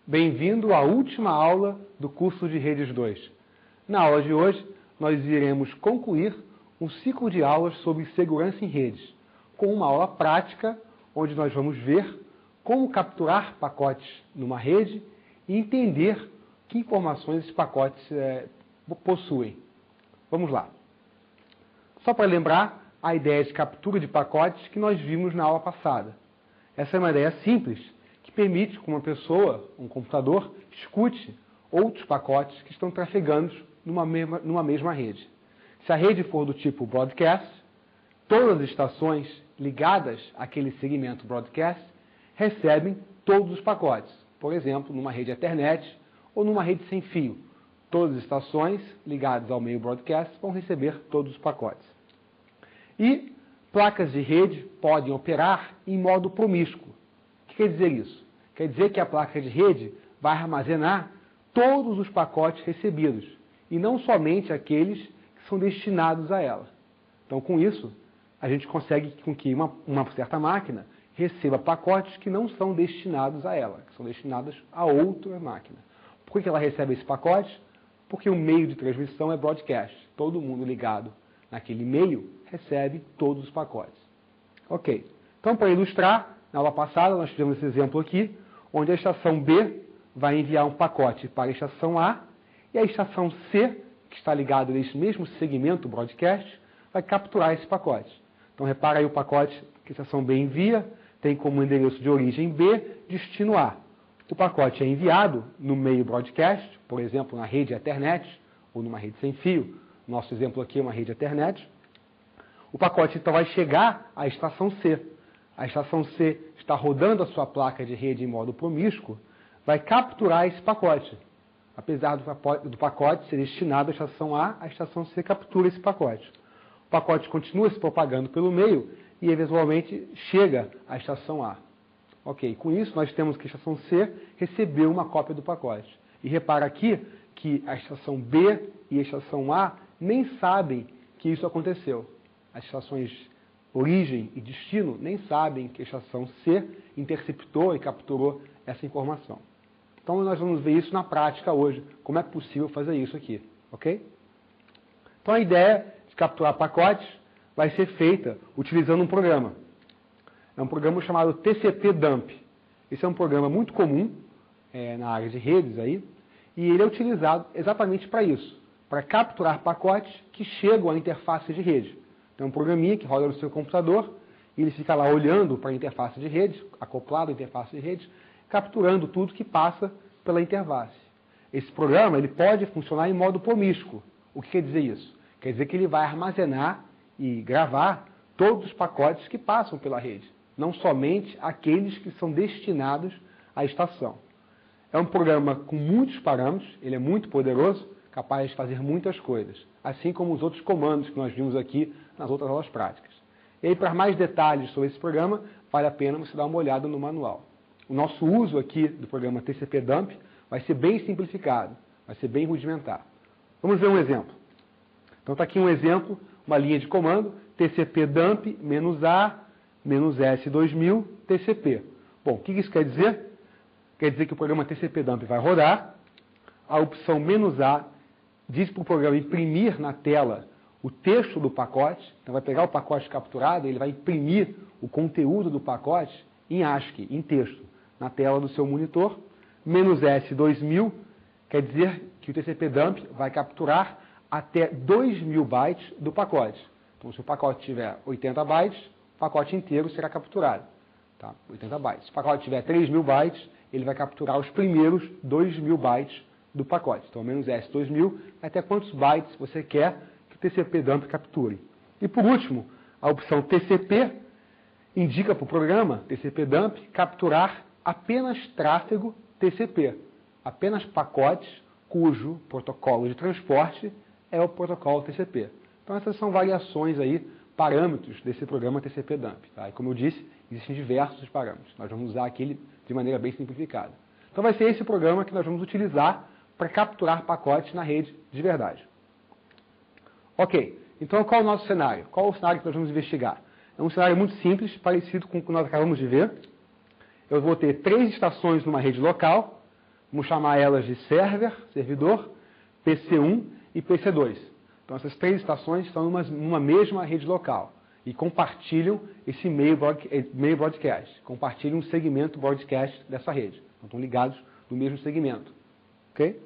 Bem-vindo à última aula do curso de Redes 2. Na aula de hoje, nós iremos concluir um ciclo de aulas sobre segurança em redes, com uma aula prática, onde nós vamos ver como capturar pacotes numa rede e entender que informações esses pacotes possuem. Vamos lá. Só para lembrar, a ideia de captura de pacotes que nós vimos na aula passada. Essa é uma ideia simples, que permite que uma pessoa, um computador, escute outros pacotes que estão trafegando numa mesma rede. Se a rede for do tipo broadcast, todas as estações ligadas àquele segmento broadcast recebem todos os pacotes. Por exemplo, numa rede Ethernet ou numa rede sem fio. Todas as estações ligadas ao meio broadcast vão receber todos os pacotes. E placas de rede podem operar em modo promíscuo. O que quer dizer isso? Quer dizer que a placa de rede vai armazenar todos os pacotes recebidos, e não somente aqueles que são destinados a ela. Então, com isso, a gente consegue com que uma certa máquina receba pacotes que não são destinados a ela, que são destinados a outra máquina. Por que ela recebe esse pacote? Porque o meio de transmissão é broadcast. Todo mundo ligado naquele meio recebe todos os pacotes. Ok. Então, para ilustrar, na aula passada nós tivemos esse exemplo aqui, onde a estação B vai enviar um pacote para a estação A e a estação C, que está ligada nesse mesmo segmento broadcast, vai capturar esse pacote. Então, repara aí o pacote que a estação B envia, tem como endereço de origem B, destino A. O pacote é enviado no meio broadcast, por exemplo, na rede Ethernet ou numa rede sem fio. Nosso exemplo aqui é uma rede Ethernet. O pacote, então, vai chegar à estação C. A estação C está rodando a sua placa de rede em modo promíscuo, vai capturar esse pacote. Apesar do pacote ser destinado à estação A estação C captura esse pacote. O pacote continua se propagando pelo meio e, eventualmente, chega à estação A. Ok, com isso, nós temos que a estação C recebeu uma cópia do pacote. E repara aqui que a estação B e a estação A nem sabem que isso aconteceu. As estações origem e destino nem sabem que a estação C interceptou e capturou essa informação. Então, nós vamos ver isso na prática hoje, como é possível fazer isso aqui, ok? Então, a ideia de capturar pacotes vai ser feita utilizando um programa. É um programa chamado TCP/Dump. Esse é um programa muito comum na área de redes aí, e ele é utilizado exatamente para isso, para capturar pacotes que chegam à interface de rede. Tem um programinha que roda no seu computador, e ele fica lá olhando para a interface de rede, acoplado à interface de rede, capturando tudo que passa pela interface. Esse programa ele pode funcionar em modo promíscuo. O que quer dizer isso? Quer dizer que ele vai armazenar e gravar todos os pacotes que passam pela rede, não somente aqueles que são destinados à estação. É um programa com muitos parâmetros, ele é muito poderoso, capaz de fazer muitas coisas, assim como os outros comandos que nós vimos aqui nas outras aulas práticas. E aí, para mais detalhes sobre esse programa, vale a pena você dar uma olhada no manual. O nosso uso aqui do programa TCP/Dump vai ser bem simplificado, vai ser bem rudimentar. Vamos ver um exemplo. Então, está aqui um exemplo, uma linha de comando, TCP/Dump -A -S2000 TCP. Bom, o que isso quer dizer? Quer dizer que o programa TCP/Dump vai rodar, a opção "-A" diz para o programa imprimir na tela o texto do pacote, então vai pegar o pacote capturado e ele vai imprimir o conteúdo do pacote em ASCII, em texto, na tela do seu monitor. -S2000 quer dizer que o TCP/Dump vai capturar até 2.000 bytes do pacote. Então, se o pacote tiver 80 bytes, o pacote inteiro será capturado. Tá? 80 bytes. Se o pacote tiver 3.000 bytes, ele vai capturar os primeiros 2.000 bytes do pacote. Então, -S2000, até quantos bytes você quer que o TCP/Dump capture. E, por último, a opção TCP indica para o programa TCP/Dump capturar apenas tráfego TCP, apenas pacotes cujo protocolo de transporte é o protocolo TCP. Então, essas são variações aí, parâmetros desse programa TCP/Dump. Tá? E, como eu disse, existem diversos parâmetros. Nós vamos usar aquele de maneira bem simplificada. Então, vai ser esse programa que nós vamos utilizar para capturar pacotes na rede de verdade. Ok, então qual é o nosso cenário? Qual é o cenário que nós vamos investigar? É um cenário muito simples, parecido com o que nós acabamos de ver. Eu vou ter 3 estações numa rede local, Vamos chamar elas de server, servidor, PC1 e PC2. Então, essas três estações estão numa mesma rede local e compartilham esse meio broadcast, compartilham um segmento broadcast dessa rede. Então, estão ligados no mesmo segmento. Ok?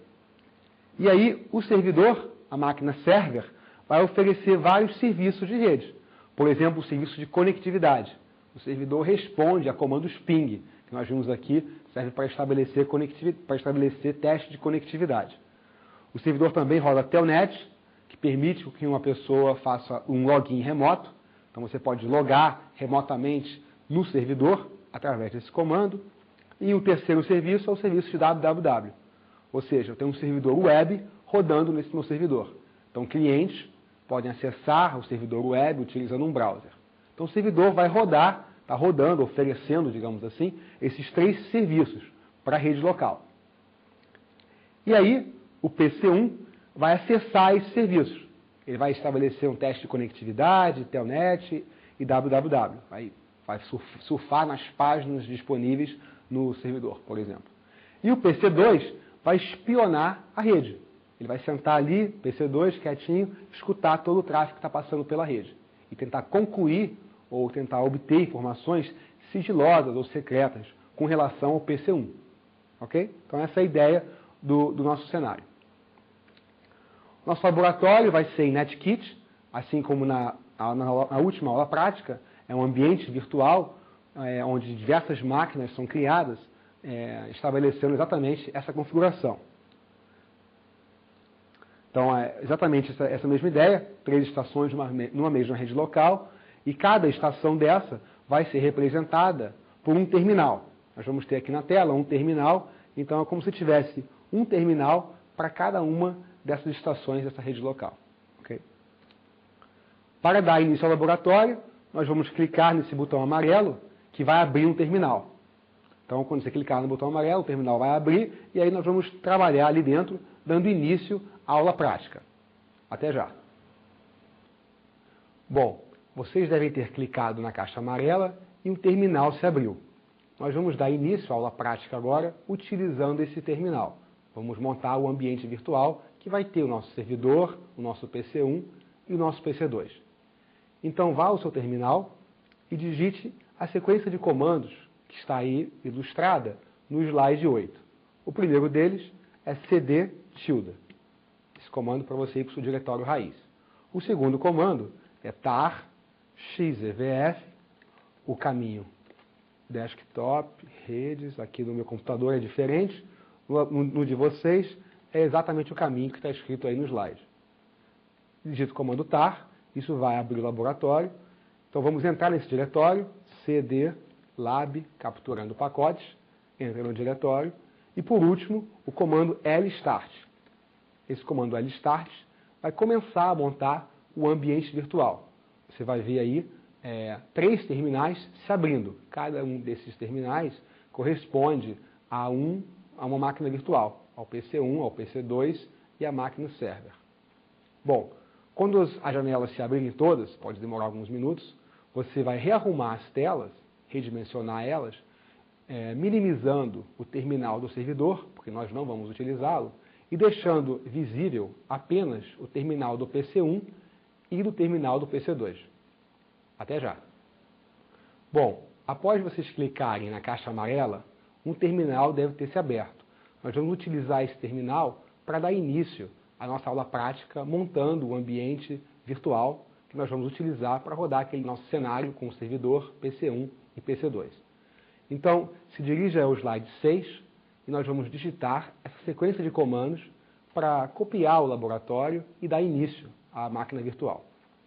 E aí, o servidor, a máquina server, vai oferecer vários serviços de rede. Por exemplo, o serviço de conectividade. O servidor responde a comandos ping, que nós vimos aqui, serve para estabelecer teste de conectividade. O servidor também roda telnet, que permite que uma pessoa faça um login remoto. Então, você pode logar remotamente no servidor, através desse comando. E o terceiro serviço é o serviço de www. Ou seja, eu tenho um servidor web rodando nesse meu servidor. Então, clientes podem acessar o servidor web utilizando um browser. Então, o servidor vai rodar, está rodando, oferecendo, digamos assim, esses três serviços para a rede local. E aí, o PC1 vai acessar esses serviços. Ele vai estabelecer um teste de conectividade, telnet e www. Vai surfar nas páginas disponíveis no servidor, por exemplo. E o PC2 vai espionar a rede. Ele vai sentar ali, PC2, quietinho, escutar todo o tráfego que está passando pela rede. E tentar concluir ou tentar obter informações sigilosas ou secretas com relação ao PC1. Ok? Então essa é a ideia do nosso cenário. Nosso laboratório vai ser em NetKit, assim como na última aula prática, é um ambiente virtual onde diversas máquinas são criadas, estabelecendo exatamente essa configuração. Então, é exatamente essa mesma ideia, 3 estações numa mesma rede local, e cada estação dessa vai ser representada por um terminal. Nós vamos ter aqui na tela um terminal, então é como se tivesse um terminal para cada uma dessas estações dessa rede local. Okay? Para dar início ao laboratório, nós vamos clicar nesse botão amarelo, que vai abrir um terminal. Então, quando você clicar no botão amarelo, o terminal vai abrir, e aí nós vamos trabalhar ali dentro, dando início à aula prática. Até já. Bom, vocês devem ter clicado na caixa amarela e o terminal se abriu. Nós vamos dar início à aula prática agora, utilizando esse terminal. Vamos montar o ambiente virtual, que vai ter o nosso servidor, o nosso PC1 e o nosso PC2. Então, vá ao seu terminal e digite a sequência de comandos que está aí ilustrada no slide 8. O primeiro deles é cd tilde. Esse comando para você ir para o seu diretório raiz. O segundo comando é tar xevf, o caminho desktop, redes, aqui no meu computador é diferente, no de vocês é exatamente o caminho que está escrito aí no slide. Digito o comando tar, isso vai abrir o laboratório. Então vamos entrar nesse diretório, cd lab, capturando pacotes, entra no diretório, e por último, o comando lstart. Esse comando lstart vai começar a montar o ambiente virtual. Você vai ver aí 3 terminais se abrindo. Cada um desses terminais corresponde a uma máquina virtual, ao PC1, ao PC2 e à máquina server. Bom, quando as janelas se abrirem todas, pode demorar alguns minutos, você vai rearrumar as telas, redimensionar elas, minimizando o terminal do servidor, porque nós não vamos utilizá-lo, e deixando visível apenas o terminal do PC1 e do terminal do PC2. Até já. Bom, após vocês clicarem na caixa amarela, um terminal deve ter se aberto. Nós vamos utilizar esse terminal para dar início à nossa aula prática, montando o ambiente virtual que nós vamos utilizar para rodar aquele nosso cenário com o servidor PC1 e PC2. Então, se dirija ao slide 6 e nós vamos digitar essa sequência de comandos para copiar o laboratório e dar início à máquina virtual.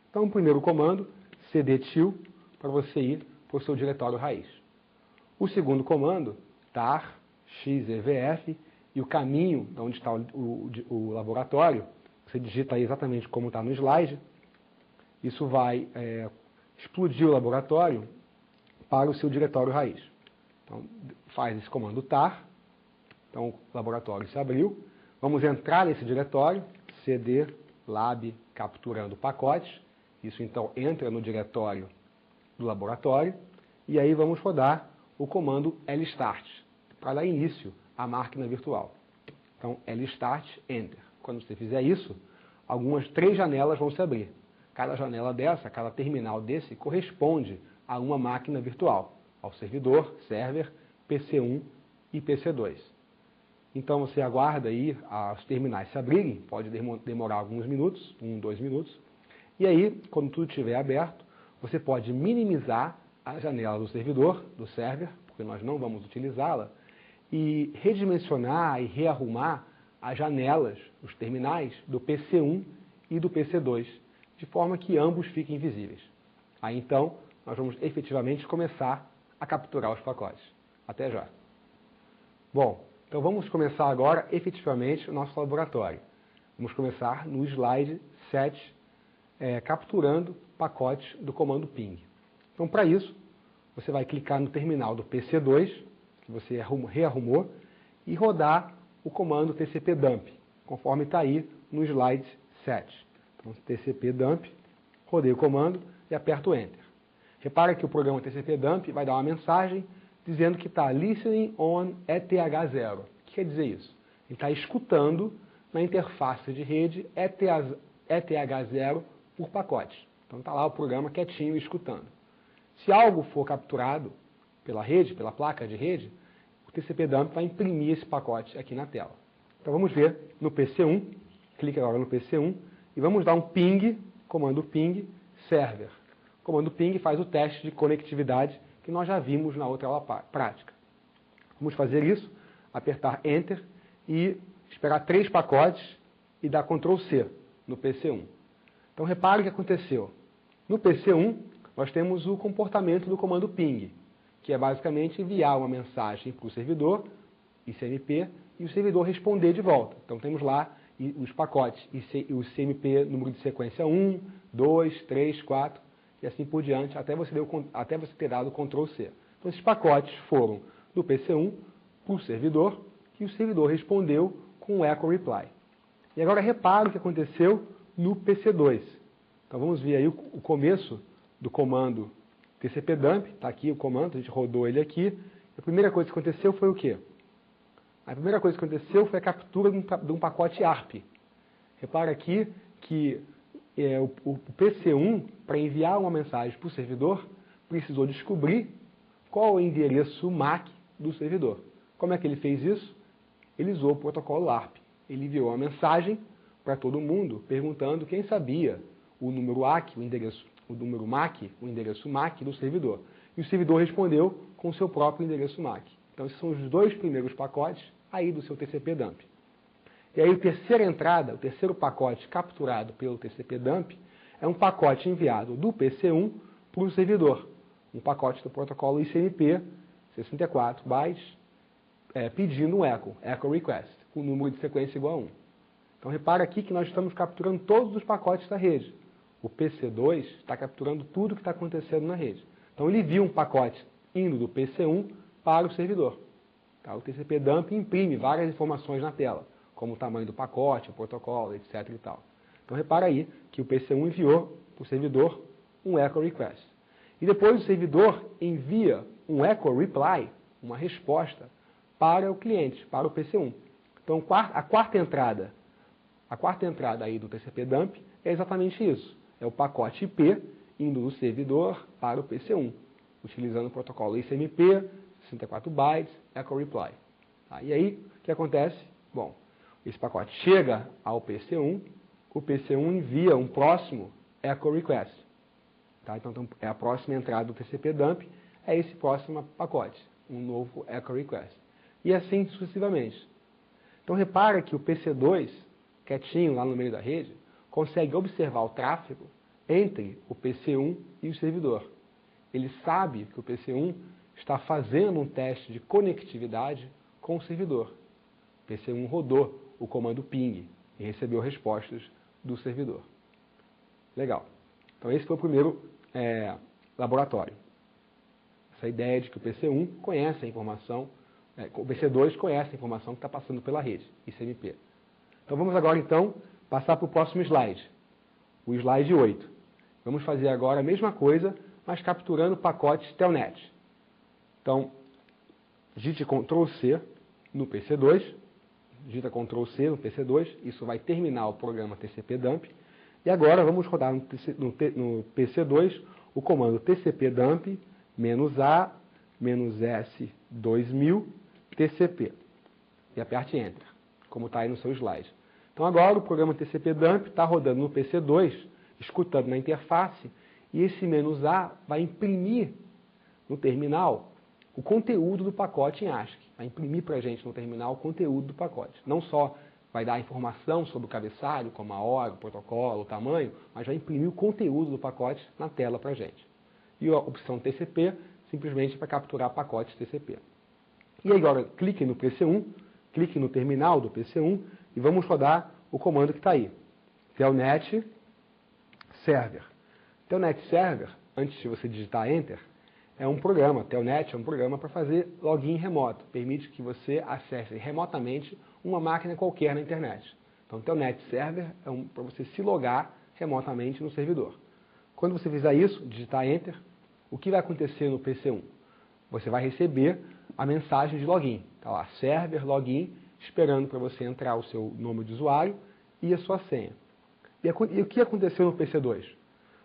Então, o primeiro comando, cd-til, para você ir para o seu diretório raiz. O segundo comando, tar xevf, e o caminho de onde está o laboratório, você digita aí exatamente como está no slide, isso vai explodir o laboratório para o seu diretório raiz. Então, faz esse comando tar, então o laboratório se abriu, vamos entrar nesse diretório, cd lab capturando pacotes, isso então entra no diretório do laboratório, e aí vamos rodar o comando lstart, para dar início a máquina virtual. Então, LStart, Enter. Quando você fizer isso, algumas 3 janelas vão se abrir. Cada janela dessa, cada terminal desse, corresponde a uma máquina virtual, ao servidor, server, PC1 e PC2. Então, você aguarda aí os terminais se abrirem, pode demorar alguns minutos, 1, 2 minutos, e aí, quando tudo estiver aberto, você pode minimizar a janela do servidor, do server, porque nós não vamos utilizá-la, e redimensionar e rearrumar as janelas, os terminais do PC1 e do PC2, de forma que ambos fiquem visíveis. Aí então, nós vamos efetivamente começar a capturar os pacotes. Até já. Bom, então vamos começar agora efetivamente o nosso laboratório. Vamos começar no slide 7, capturando pacotes do comando ping. Então, para isso, você vai clicar no terminal do PC2, que você rearrumou, e rodar o comando tcpdump, conforme está aí no slide 7. Então, tcpdump, rodei o comando e aperto o Enter. Repara que o programa tcpdump vai dar uma mensagem dizendo que está listening on ETH0. O que quer dizer isso? Ele está escutando na interface de rede ETH0 por pacotes. Então está lá o programa quietinho escutando. Se algo for capturado pela rede, pela placa de rede, o tcpdump vai imprimir esse pacote aqui na tela. Então vamos ver no PC1, clique agora no PC1 e vamos dar um ping, comando ping, server. O comando ping faz o teste de conectividade que nós já vimos na outra aula prática. Vamos fazer isso, apertar Enter e esperar 3 pacotes e dar Ctrl C no PC1. Então repare o que aconteceu. No PC1, nós temos o comportamento do comando ping, que é basicamente enviar uma mensagem para o servidor, ICMP, e o servidor responder de volta. Então temos lá os pacotes, o ICMP número de sequência 1, 2, 3, 4, e assim por diante, até você ter dado Ctrl C. Então esses pacotes foram do PC1 para o servidor, e o servidor respondeu com o echo reply. E agora repara o que aconteceu no PC2. Então vamos ver aí o começo do comando tcpdump, está aqui o comando, a gente rodou ele aqui. A primeira coisa que aconteceu foi o quê? A primeira coisa que aconteceu foi a captura de um pacote ARP. Repara aqui que o PC1, para enviar uma mensagem para o servidor, precisou descobrir qual é o endereço MAC do servidor. Como é que ele fez isso? Ele usou o protocolo ARP. Ele enviou uma mensagem para todo mundo, perguntando quem sabia o número ACK, o número MAC, o endereço MAC do servidor. E o servidor respondeu com o seu próprio endereço MAC. Então, esses são os 2 primeiros pacotes aí do seu tcpdump. E aí, a terceira entrada, o terceiro pacote capturado pelo tcpdump, é um pacote enviado do PC1 para o servidor. Um pacote do protocolo ICMP, 64 bytes, pedindo um echo request, com o número de sequência igual a 1. Então, repara aqui que nós estamos capturando todos os pacotes da rede. O PC2 está capturando tudo que está acontecendo na rede. Então, ele viu um pacote indo do PC1 para o servidor. Tá? O tcpdump imprime várias informações na tela, como o tamanho do pacote, o protocolo, etc. e tal. Então, repara aí que o PC1 enviou para o servidor um echo request. E depois o servidor envia um echo reply, uma resposta, para o cliente, para o PC1. Então, a quarta entrada aí do tcpdump é exatamente isso. É o pacote IP indo do servidor para o PC1, utilizando o protocolo ICMP, 64 bytes, echo reply. Tá? E aí, o que acontece? Bom, esse pacote chega ao PC1, o PC1 envia um próximo echo request. Tá? Então, é a próxima entrada do tcpdump, é esse próximo pacote, um novo echo request. E assim sucessivamente. Então, repara que o PC2, quietinho lá no meio da rede, consegue observar o tráfego entre o PC1 e o servidor. Ele sabe que o PC1 está fazendo um teste de conectividade com o servidor. O PC1 rodou o comando ping e recebeu respostas do servidor. Legal. Então esse foi o primeiro laboratório. Essa ideia de que o PC1 conhece a informação, o PC2 conhece a informação que está passando pela rede, ICMP. Então vamos agora então passar para o próximo slide, o slide 8. Vamos fazer agora a mesma coisa, mas capturando pacotes Telnet. Então, digite Ctrl C no PC2, digita Ctrl C no PC2, isso vai terminar o programa tcpdump. E agora vamos rodar no PC2 o comando tcpdump -a -s 2000 tcp. E aperte Enter, como está aí no seu slide. Então agora o programa tcpdump está rodando no PC2, escutando na interface, e esse "-a" vai imprimir no terminal o conteúdo do pacote em ASCII. Vai imprimir para a gente no terminal o conteúdo do pacote. Não só vai dar informação sobre o cabeçalho, como a hora, o protocolo, o tamanho, mas vai imprimir o conteúdo do pacote na tela para a gente. E a opção TCP, simplesmente para capturar pacotes TCP. E agora, clique no PC1, clique no terminal do PC1 e vamos rodar o comando que está aí. Telnet Server. Telnet Server, antes de você digitar Enter, é um programa, Telnet é um programa para fazer login remoto. Permite que você acesse remotamente uma máquina qualquer na internet. Então, Telnet Server é para você se logar remotamente no servidor. Quando você fizer isso, digitar Enter, o que vai acontecer no PC1? Você vai receber a mensagem de login. Está lá, server, login, esperando para você entrar o seu nome de usuário e a sua senha. E o que aconteceu no PC2?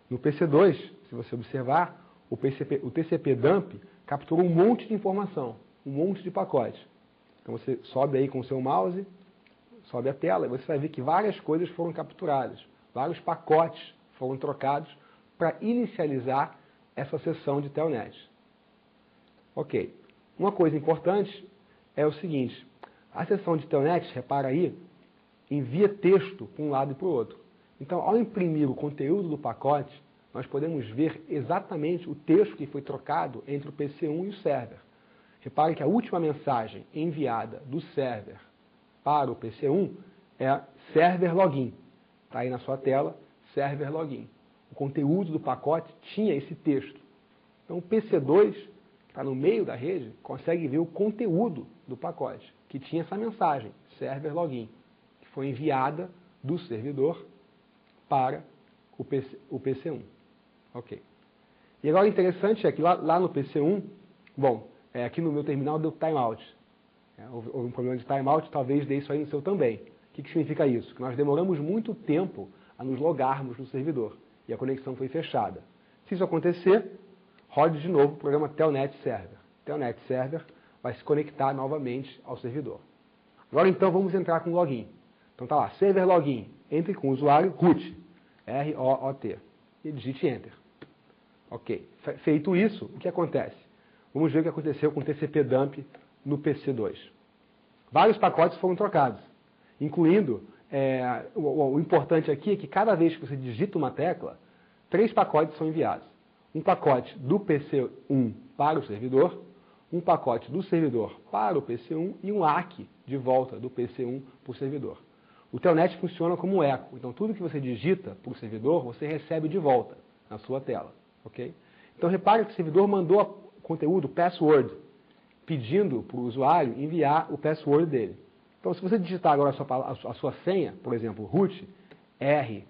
No PC2, se você observar, o tcpdump capturou um monte de informação, um monte de pacotes. Então você sobe aí com o seu mouse, sobe a tela e você vai ver que várias coisas foram capturadas, vários pacotes foram trocados para inicializar essa sessão de Telnet. Ok. Uma coisa importante é o seguinte, a sessão de Telnet, repara aí, envia texto para um lado e para o outro. Então, ao imprimir o conteúdo do pacote, nós podemos ver exatamente o texto que foi trocado entre o PC1 e o server. Repare que a última mensagem enviada do server para o PC1 é server login. Está aí na sua tela, server login. O conteúdo do pacote tinha esse texto. Então, o PC2, que está no meio da rede, consegue ver o conteúdo do pacote, que tinha essa mensagem, server login, que foi enviada do servidor para o PC1. Ok. E agora o interessante é que lá no PC1, bom, aqui no meu terminal deu timeout. Houve um problema de timeout, talvez dê isso aí no seu também. O que significa isso? Que nós demoramos muito tempo a nos logarmos no servidor e a conexão foi fechada. Se isso acontecer, rode de novo o programa Telnet Server. Telnet Server vai se conectar novamente ao servidor. Agora então vamos entrar com o login. Então tá lá, server login, entre com o usuário root, R-O-O-T, e digite Enter. Ok. Feito isso, o que acontece? Vamos ver o que aconteceu com o tcpdump no PC2. Vários pacotes foram trocados, incluindo, o importante aqui é que cada vez que você digita uma tecla, 3 pacotes são enviados. Um pacote do PC1 para o servidor, um pacote do servidor para o PC1 e um ACK de volta do PC1 para o servidor. O Telnet funciona como um eco, então tudo que você digita para o servidor, você recebe de volta na sua tela. Okay? Então repare que o servidor mandou o conteúdo, password, pedindo para o usuário enviar o password dele. Então se você digitar agora a sua senha, por exemplo, root, R-O-O-T,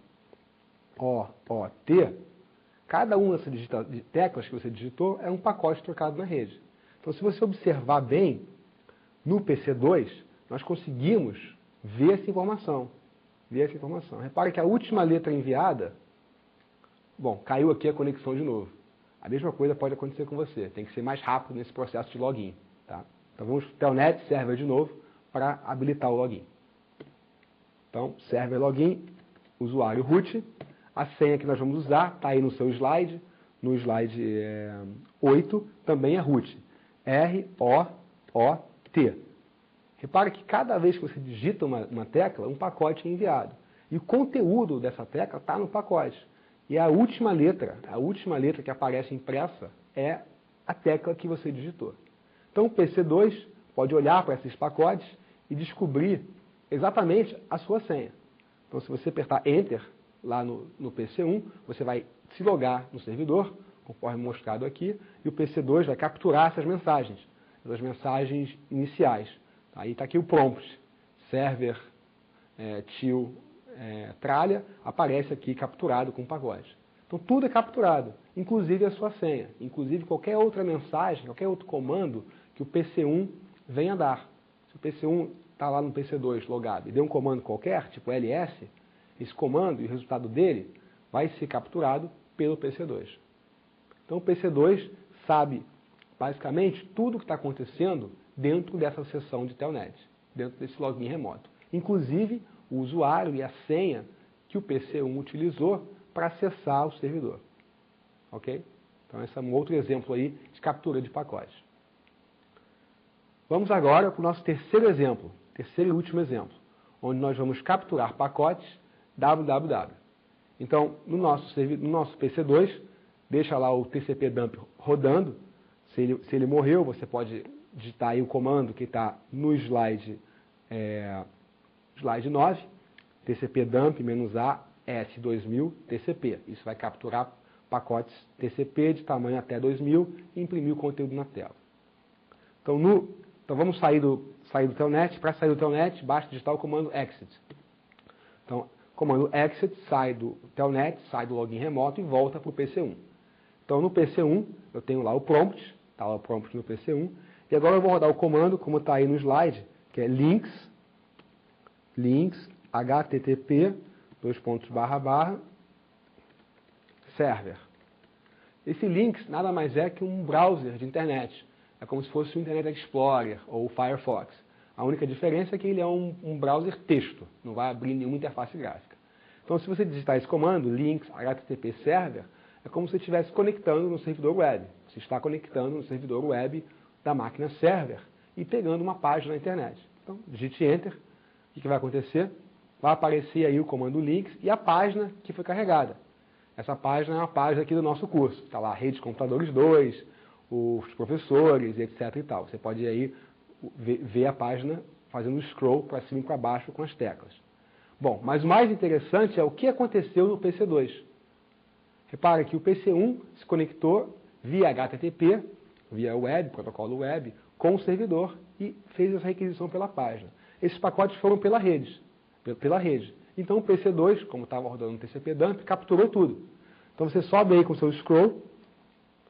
cada uma dessas teclas que você digitou é um pacote trocado na rede. Então se você observar bem, no PC2, nós conseguimos ver essa informação. Repare que a última letra enviada, bom, caiu aqui a conexão de novo. A mesma coisa pode acontecer com você. Tem que ser mais rápido nesse processo de login. Tá? Então vamos Telnet Server de novo para habilitar o login. Então, server login, usuário root. A senha que nós vamos usar está aí no seu slide. No slide 8 também é root. R-O-O-T. Repare que cada vez que você digita uma tecla, um pacote é enviado. E o conteúdo dessa tecla está no pacote. E a última letra que aparece impressa é a tecla que você digitou. Então o PC2 pode olhar para esses pacotes e descobrir exatamente a sua senha. Então se você apertar Enter lá no PC1, você vai se logar no servidor, conforme mostrado aqui, e o PC2 vai capturar essas mensagens iniciais. Aí está aqui o prompt, server till tralha, aparece aqui capturado com o pacote. Então tudo é capturado, inclusive a sua senha, inclusive qualquer outra mensagem, qualquer outro comando que o PC1 venha dar. Se o PC1 está lá no PC2 logado e deu um comando qualquer, tipo ls, esse comando e o resultado dele vai ser capturado pelo PC2. Então o PC2 sabe basicamente tudo o que está acontecendo dentro dessa sessão de telnet, dentro desse login remoto. Inclusive o usuário e a senha que o PC1 utilizou para acessar o servidor. Ok? Então esse é um outro exemplo aí de captura de pacotes. Vamos agora para o nosso terceiro exemplo, terceiro e último exemplo, onde nós vamos capturar pacotes www. Então, no nosso PC2, deixa lá o TCP-dump rodando. Se ele morreu, você pode digitar aí o comando que está no slide 9, TCP-dump-A S2000 TCP. Isso vai capturar pacotes TCP de tamanho até 2000 e imprimir o conteúdo na tela. Então vamos sair do telnet. Para sair do telnet, basta digitar o comando exit. Então, comando exit sai do telnet, sai do login remoto e volta para o PC1. Então, no PC1, eu tenho lá o prompt, está lá o prompt no PC1, e agora eu vou rodar o comando, como está aí no slide, que é links http server. Esse links nada mais é que um browser de internet. É como se fosse o Internet Explorer ou o Firefox. A única diferença é que ele é um browser texto, não vai abrir nenhuma interface gráfica. Então, se você digitar esse comando, links http server, é como se você estivesse conectando no servidor web. Você está conectando no servidor web da máquina server e pegando uma página na internet. Então, digite Enter. O que vai acontecer? Vai aparecer aí o comando links e a página que foi carregada. Essa página é uma página aqui do nosso curso. Está lá, Rede Computadores 2, os professores, etc. e tal. Você pode ir aí ver a página fazendo scroll para cima e para baixo com as teclas. Bom, mas o mais interessante é o que aconteceu no PC2. Repara que o PC1 se conectou via HTTP, via web, protocolo web, com o servidor e fez essa requisição pela página. Esses pacotes foram pela rede. Então o PC2, como estava rodando no TCP-dump, capturou tudo. Então você sobe aí com o seu scroll,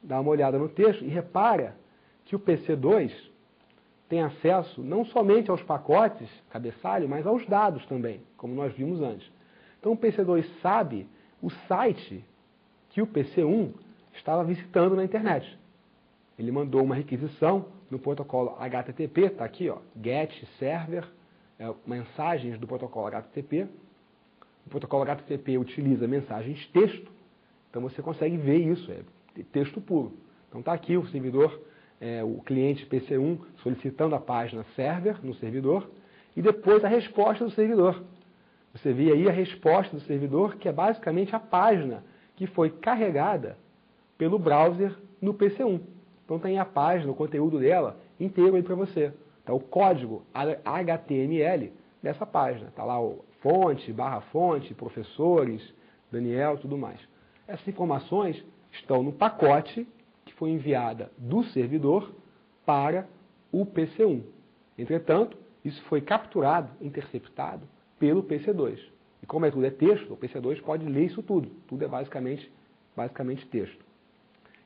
dá uma olhada no texto e repara que o PC2 tem acesso não somente aos pacotes, cabeçalho, mas aos dados também, como nós vimos antes. Então o PC2 sabe o site que o PC1 estava visitando na internet. Ele mandou uma requisição no protocolo HTTP, está aqui, ó, GET server, mensagens do protocolo HTTP. O protocolo HTTP utiliza mensagens texto, então você consegue ver isso, é texto puro. Então está aqui o servidor, o cliente PC1 solicitando a página server no servidor e depois a resposta do servidor. Você vê aí a resposta do servidor, que é basicamente a página que foi carregada pelo browser no PC1. Então tem a página, o conteúdo dela inteiro aí para você. Está o código HTML dessa página. Está lá o fonte, /fonte, professores, Daniel, tudo mais. Essas informações estão no pacote que foi enviada do servidor para o PC1. Entretanto, isso foi capturado, interceptado pelo PC2. E como tudo é texto, o PC2 pode ler isso tudo. Tudo é basicamente texto.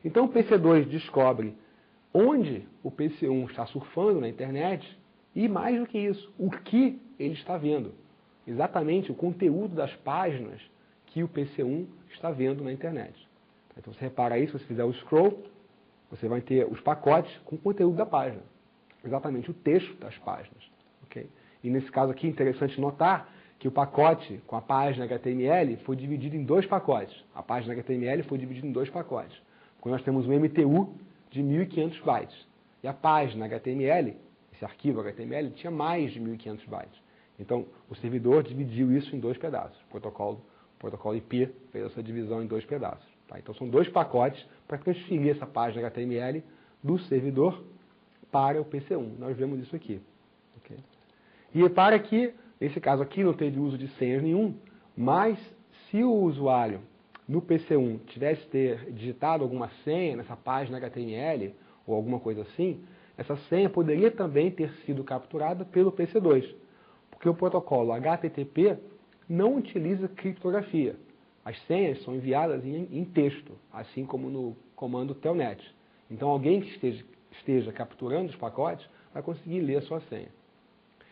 Então o PC2 descobre onde o PC1 está surfando na internet e, mais do que isso, o que ele está vendo. Exatamente o conteúdo das páginas que o PC1 está vendo na internet. Então você repara aí, se você fizer o scroll, você vai ter os pacotes com o conteúdo da página. Exatamente o texto das páginas. Okay? E nesse caso aqui é interessante notar que o pacote com a página HTML foi dividido em dois pacotes. A página HTML foi dividida em dois pacotes. Porque nós temos um MTU de 1.500 bytes. E a página HTML, esse arquivo HTML, tinha mais de 1.500 bytes. Então, o servidor dividiu isso em dois pedaços. O protocolo IP fez essa divisão em dois pedaços. Tá? Então, são dois pacotes para transferir essa página HTML do servidor para o PC1. Nós vemos isso aqui. Okay? E repara que, nesse caso aqui, não teve uso de senhas nenhum, mas se o usuário no PC1 tivesse ter digitado alguma senha nessa página HTML ou alguma coisa assim, essa senha poderia também ter sido capturada pelo PC2, porque o protocolo HTTP não utiliza criptografia. As senhas são enviadas em texto, assim como no comando telnet. Então alguém que esteja capturando os pacotes vai conseguir ler a sua senha.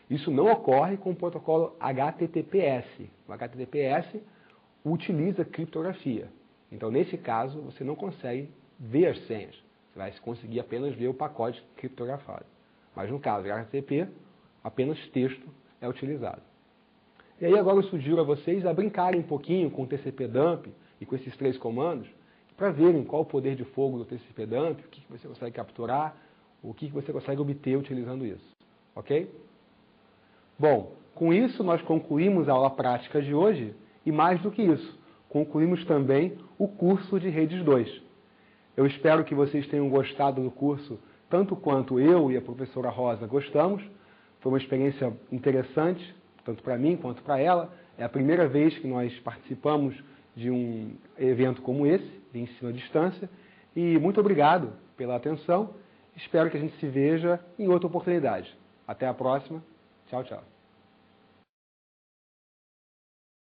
Isso não ocorre com o protocolo HTTPS. O HTTPS utiliza criptografia. Então, nesse caso, você não consegue ver as senhas. Você vai conseguir apenas ver o pacote criptografado. Mas no caso do HTTP, apenas texto é utilizado. E aí agora eu sugiro a vocês a brincarem um pouquinho com o TCP/dump e com esses 3 comandos, para verem qual o poder de fogo do TCP/dump, o que você consegue capturar, o que você consegue obter utilizando isso. Ok? Bom, com isso nós concluímos a aula prática de hoje e mais do que isso, concluímos também o curso de Redes 2. Eu espero que vocês tenham gostado do curso tanto quanto eu e a professora Rosa gostamos. Foi uma experiência interessante, tanto para mim quanto para ela. É a primeira vez que nós participamos de um evento como esse, de ensino à distância. E muito obrigado pela atenção. Espero que a gente se veja em outra oportunidade. Até a próxima. Tchau, tchau.